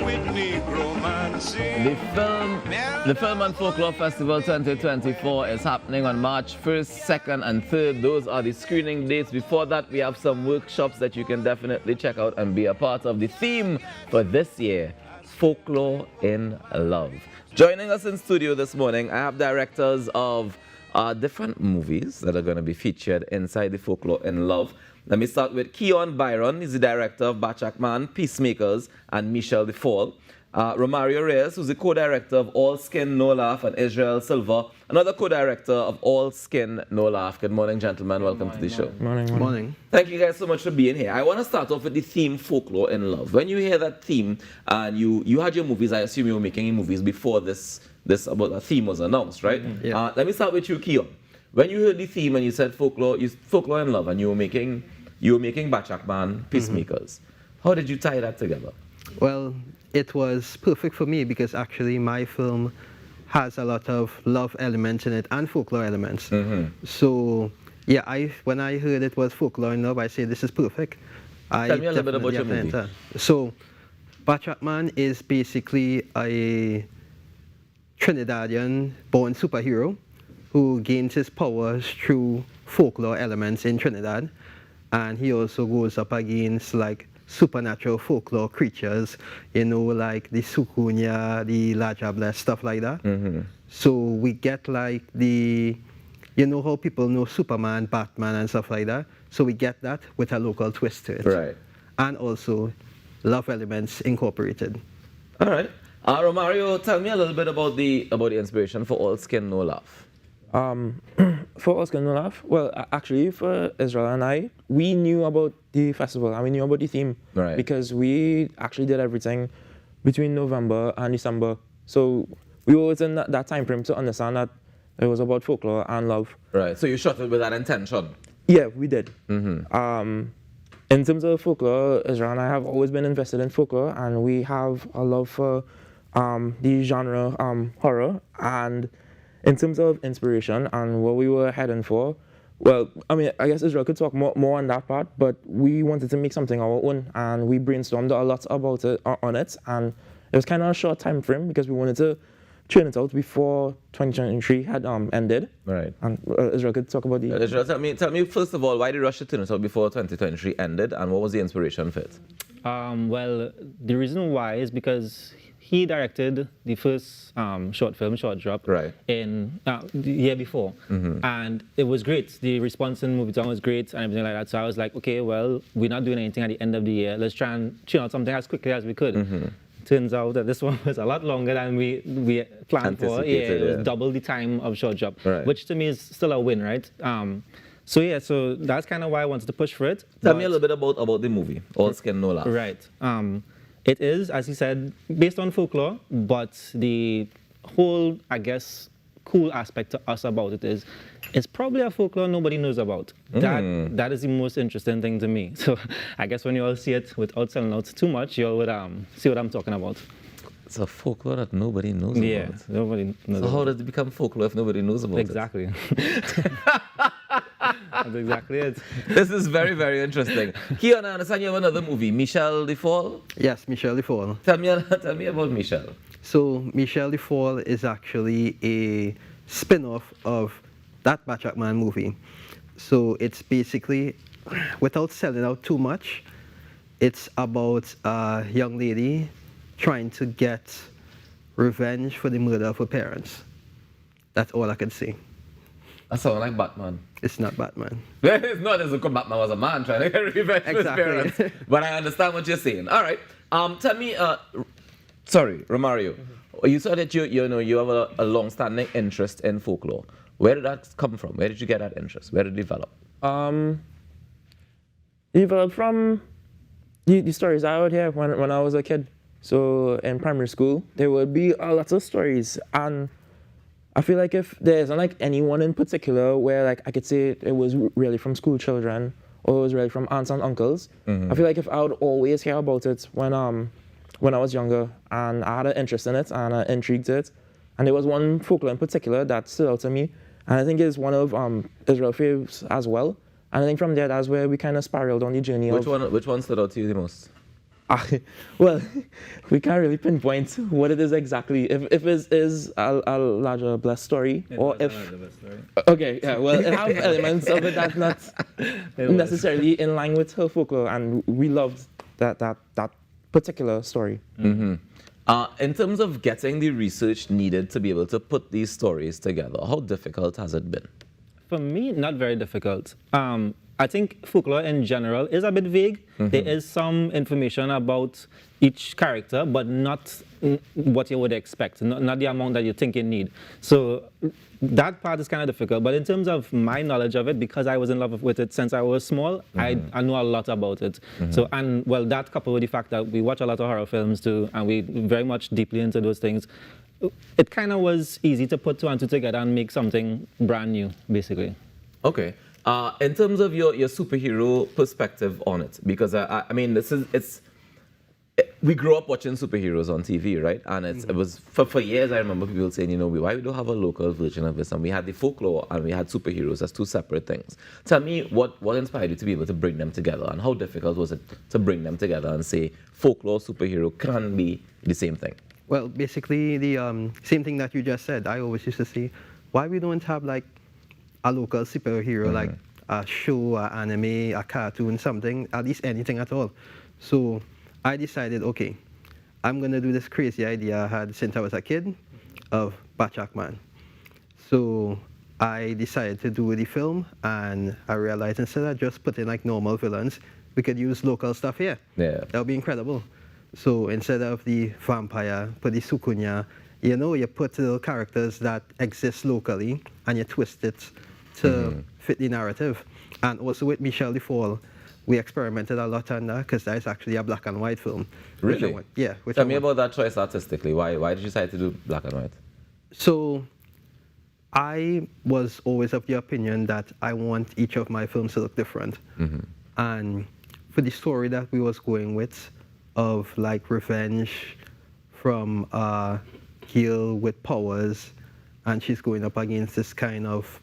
The Film and Folklore Festival 2024 is happening on March 1st, 2nd, and 3rd. Those are the screening dates. Before that, we have some workshops that you can definitely check out and be a part of. The theme for this year, Folklore in Love. Joining us in studio this morning, I have directors of different movies that are going to be featured inside the Folklore in Love. Let me start with Keyon Byron. He's the director of Batchack, Peacemakers, and Michelle the Fall. Romario Reyes, who's the co-director of All Skin, No Laugh, and Israel Silva, another co-director of All Skin, No Laugh. Good morning, gentlemen. Welcome to the show. Morning. Thank you guys so much for being here. I want to start off with the theme Folklore in Love. When you hear that theme, and you had your movies, I assume you were making movies before this about the theme was announced, right? Yeah. Let me start with you, Keyon. When you heard the theme and you said Folklore in Love, and you were making Batchack, Peacemakers, how did you tie that together? Well, it was perfect for me because actually my film has a lot of love elements in it and folklore elements. So, yeah, when I heard it was Folklore in Love, I said this is perfect. Tell me a little bit about your movie. So, Batchack is basically a Trinidadian-born superhero who gains his powers through folklore elements in Trinidad, and he also goes up against like supernatural folklore creatures, like the Sukunya, the Lajabla, stuff like that. So we get like how people know Superman, Batman, and stuff like that. So we get that with a local twist to it. Right. And also love elements incorporated. All right. Romario, tell me a little bit about the inspiration for All Skin, No Laugh. For All Skin, No Laugh, well, actually, for Israel and I, we knew about the festival and we knew about the theme. Right. Because we actually did everything between November and December. So we were within that time frame to understand that it was about folklore and love. Right. So you shot it with that intention? Yeah, we did. In terms of folklore, Israel and I have always been invested in folklore, and we have a love for the genre horror. And in terms of inspiration and what we were heading for, well, I mean, I guess Israel could talk more on that part, but we wanted to make something our own, and we brainstormed a lot about it on it, and it was kind of a short time frame because we wanted to churn it out before 2023 had ended. Right. And Israel could talk about the... Israel, tell me first of all, why did you rush to turn it out before 2023 ended, and what was the inspiration for it? Well, the reason why is because he directed the first short drop in the year before, and it was great. The response in Movie Town was great and everything like that. So I was like, okay, well, we're not doing anything at the end of the year. Let's try and churn out something as quickly as we could. Turns out that this one was a lot longer than we planned for. Yeah, it was double the time of short drop, which to me is still a win, right? So that's kind of why I wanted to push for it. Tell me a little bit about the movie, All Skin, No Laugh. Right. It is, as he said, based on folklore, but the whole, I guess, cool aspect to us about it is it's probably a folklore nobody knows about. That is the most interesting thing to me. So I guess when you all see it without selling out too much, you all would see what I'm talking about. It's a folklore that nobody knows about. Yeah, nobody knows So how does it become folklore if nobody knows about exactly. it? That's exactly it. This is very, very interesting. Keyon, I understand you have another movie, Michelle the Fall? Yes, Michelle the Fall. Tell me about Michelle. So Michelle the Fall is actually a spin-off of that Batchack movie. So it's basically, without selling out too much, it's about a young lady trying to get revenge for the murder of her parents. That's all I can say. That sounds like Batman. It's not Batman. It's not as if Batman was a man trying to get revenge for his parents. But I understand what you're saying. All right. Tell me, sorry, Romario. You said that you have a long-standing interest in folklore. Where did that come from? Where did you get that interest? Where did it develop? It developed from the stories I would hear when I was a kid. So in primary school, there would be a lot of stories, and I feel like if there isn't like anyone in particular where like I could say it was really from school children or it was really from aunts and uncles, I feel like if I would always hear about it when I was younger and I had an interest in it and an intrigue to it, and there was one folklore in particular that stood out to me, and I think it's one of Israel's faves as well. And I think from there, that's where we kind of spiraled on the journey. Which one stood out to you the most? Well, we can't really pinpoint what it is exactly. If it is a larger blessed story, or if okay, yeah, well, it have elements of it that's not necessarily in line with her folklore, and we loved that particular story. Mm-hmm. In terms of getting the research needed to be able to put these stories together, how difficult has it been? For me, not very difficult. I think folklore in general is a bit vague. There is some information about each character, but not what you would expect, not the amount that you think you need. So that part is kind of difficult. But in terms of my knowledge of it, because I was in love with it since I was small, I know a lot about it. So, and well, that coupled with the fact that we watch a lot of horror films too, and we very much deeply into those things, it kind of was easy to put two and two together and make something brand new, basically. Okay. In terms of your superhero perspective on it, because I mean, we grew up watching superheroes on TV, right? And it was, for years, I remember people saying, you know, why we don't have a local version of this? And we had the folklore and we had superheroes as two separate things. Tell me what inspired you to be able to bring them together, and how difficult was it to bring them together and say folklore, superhero can be the same thing? Well, basically, the same thing that you just said. I always used to say, why we don't have like a local superhero, like a show, an anime, a cartoon, something, at least anything at all. So I decided, okay, I'm going to do this crazy idea I had since I was a kid of Batchack Man. So I decided to do the film, and I realized instead of just putting like normal villains, we could use local stuff here. Yeah. That would be incredible. So instead of the vampire, put the sukunya, you know, you put little characters that exist locally and you twist it to fit the narrative. And also with Michel de Fall, we experimented a lot on that because that is actually a black and white film. Really? Yeah. Tell me about that choice artistically. Why did you decide to do black and white? So I was always of the opinion that I want each of my films to look different. And for the story that we was going with, of like revenge from a girl with powers, and she's going up against this kind of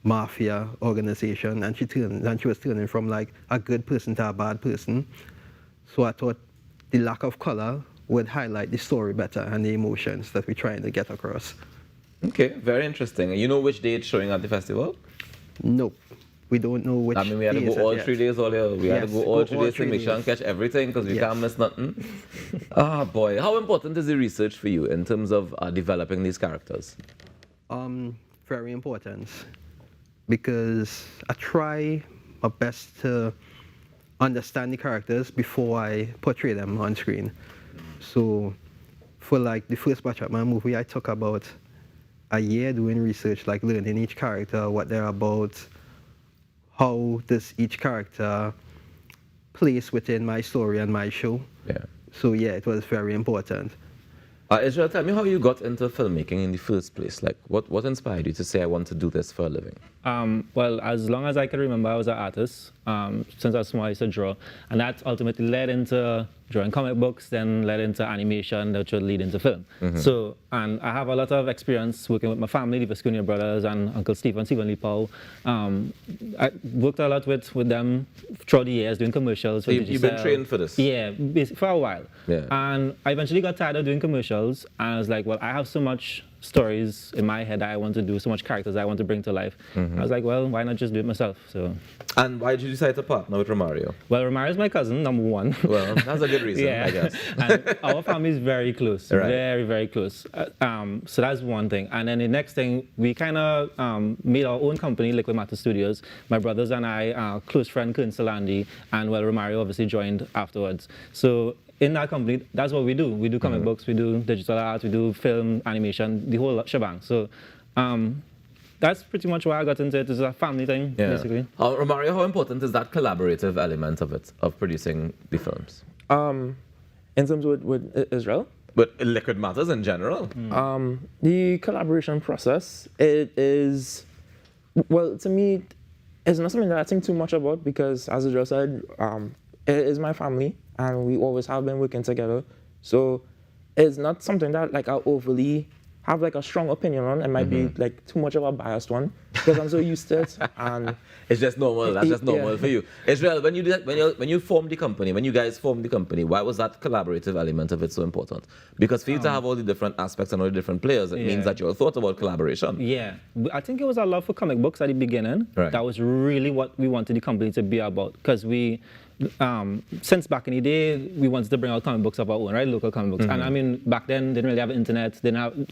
mafia organization, and she was turning from like a good person to a bad person. So I thought the lack of color would highlight the story better and the emotions that we're trying to get across. Okay, very interesting. You know which day it's showing at the festival? Nope. We don't know which. I mean, we had to go all 3 days all year. We had to go all 3 days to make sure and catch everything because we can't miss nothing. Ah, boy. How important is the research for you in terms of developing these characters? Very important, because I try my best to understand the characters before I portray them on screen. So for like the first Batchack Man movie, I took about a year doing research, like learning each character, what they're about, how does each character place within my story and my show. Yeah. So yeah, it was very important. Israel, tell me how you got into filmmaking in the first place. Like, what inspired you to say, I want to do this for a living? Well, as long as I can remember, I was an artist. Since I was small, I used to draw. And that ultimately led into drawing comic books, then led into animation, that would lead into film. So, and I have a lot of experience working with my family, the Visconti brothers and Uncle Stephen Lee Powell. I worked a lot with them throughout the years, doing commercials. So you've been trained for this? Yeah, for a while. Yeah. And I eventually got tired of doing commercials, and I was like, well, I have so much stories in my head that I want to do, so much characters I want to bring to life. I was like, well, why not just do it myself? So. And why did you decide to partner with Romario? Well, Romario's my cousin, number one. Well, that's a good reason, yeah. I guess. And our family is very close, Right. very, very close. So that's one thing. And then the next thing, we kind of made our own company, Liquid Matter Studios. My brothers and I, close friend Kern Solandi, and well, Romario obviously joined afterwards. So in that company, that's what we do. We do comic books, we do digital art, we do film, animation, the whole shebang. So that's pretty much why I got into it. It's a family thing, basically. Romario, how important is that collaborative element of it, of producing the films? In terms with Israel? But Liquid Matters in general? The collaboration process, it is, well, to me, it's not something that I think too much about because, as Israel said, it is my family and we always have been working together. So it's not something that like I overly have like a strong opinion on. It might be like too much of a biased one. because I'm so used to it. And it's just normal. That's just normal Yeah. for you. Israel, when you formed the company, when you guys formed the company, why was that collaborative element of it so important? Because for you to have all the different aspects and all the different players, it means that you all thought about collaboration. Yeah, I think it was our love for comic books at the beginning. Right. That was really what we wanted the company to be about. Because we, since back in the day, we wanted to bring out comic books of our own, right? Local comic books. And I mean, back then, didn't really have internet.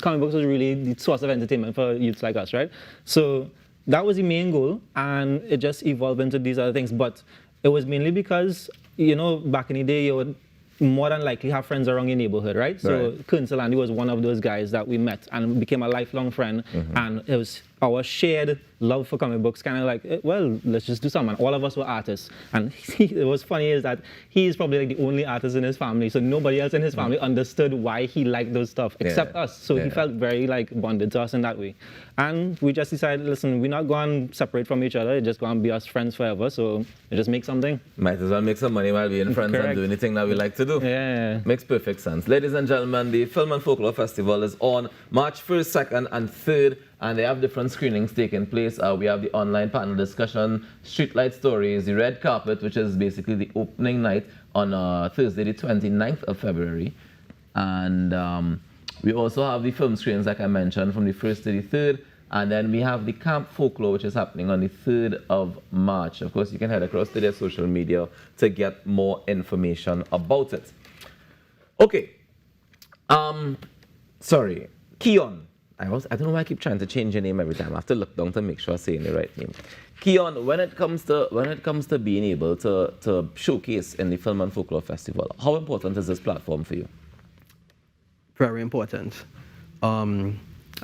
Comic books was really the source of entertainment for youths like us, right? So that was the main goal, and it just evolved into these other things. But it was mainly because, back in the day, you would more than likely have friends around your neighborhood, right? So Colonel Solandi was one of those guys that we met and became a lifelong friend. And it was our shared love for comic books, kind of like, well, let's just do something. All of us were artists. And it was funny is that he's probably like the only artist in his family. So nobody else in his family understood why he liked those stuff except us. So he felt very like bonded to us in that way. And we just decided, listen, we're not going to separate from each other. It's just going to be us friends forever. So we just make something. Might as well make some money while being friends and do anything that we like to do. Yeah. Makes perfect sense. Ladies and gentlemen, the Film and Folklore Festival is on March 1st, 2nd, and 3rd, and they have different screenings taking place. We have the online panel discussion, Streetlight Stories, the red carpet, which is basically the opening night on Thursday, the 29th of February. And we also have the film screenings, like I mentioned, from the 1st to the 3rd. And then we have the Camp Folklore, which is happening on the 3rd of March. Of course, you can head across to their social media to get more information about it. Okay. Sorry. Keyon. I don't know why I keep trying to change your name every time. I have to look down to make sure I'm saying the right name. Keyon, when it comes to being able to showcase in the Film and Folklore Festival, how important is this platform for you? Very important.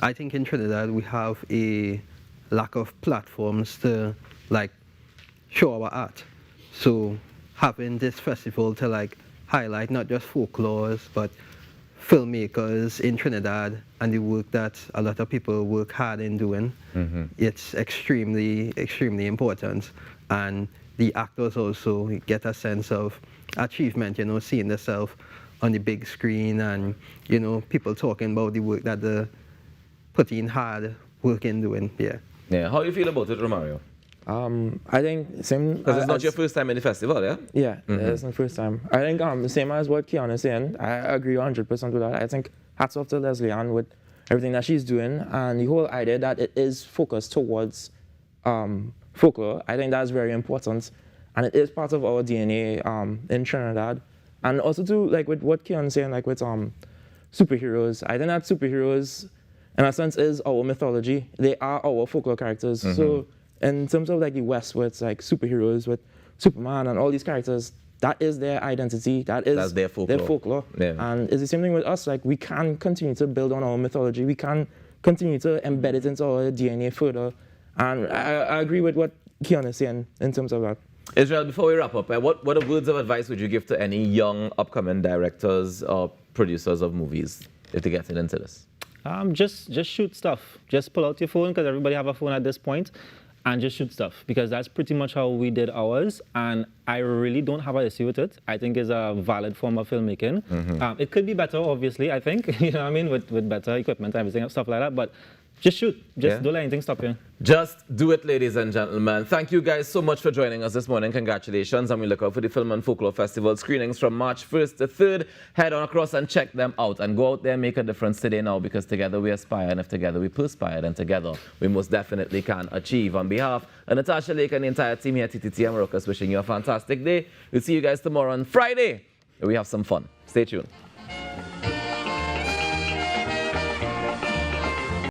I think in Trinidad we have a lack of platforms to show our art. So having this festival to highlight not just folklores but filmmakers in Trinidad and the work that a lot of people work hard in doing, it's extremely, extremely important. And the actors also get a sense of achievement, seeing themselves on the big screen and, people talking about the work that they're putting hard work in doing, Yeah, how do you feel about it, Romario? I think same. Because it's not your first time in the festival, yeah? Yeah, it's my first time. I think the same as what Keyon is saying. I agree 100% with that. I think hats off to Leslie Ann with everything that she's doing and the whole idea that it is focused towards folklore. I think that's very important, and it is part of our DNA in Trinidad. And also too, with what Keyon is saying, with superheroes. I think that superheroes, in a sense, is our mythology. They are our folklore characters. So in terms of the West, where it's superheroes with Superman and all these characters, that is their identity. That's their folklore. Yeah. And it's the same thing with us. We can continue to build on our mythology. We can continue to embed it into our DNA further. And I agree with what Keyon is saying in terms of that. Israel, before we wrap up, what words of advice would you give to any young upcoming directors or producers of movies if they're getting into this? Just shoot stuff. Just pull out your phone, because everybody have a phone at this point, and just shoot stuff, because that's pretty much how we did ours, and I really don't have an issue with it. I think it's a valid form of filmmaking. It could be better, obviously, I think, with better equipment and everything, stuff like that, but just shoot. Just don't let anything stop you. Just do it, ladies and gentlemen. Thank you guys so much for joining us this morning. Congratulations. And we look out for the Film and Folklore Festival screenings from March 1st to 3rd. Head on across and check them out. And go out there and make a difference today now, because together we aspire. And if together we perspire, then together we most definitely can achieve. On behalf of Natasha Lake and the entire team here at TTT and Marocus, wishing you a fantastic day. We'll see you guys tomorrow on Friday. We have some fun. Stay tuned.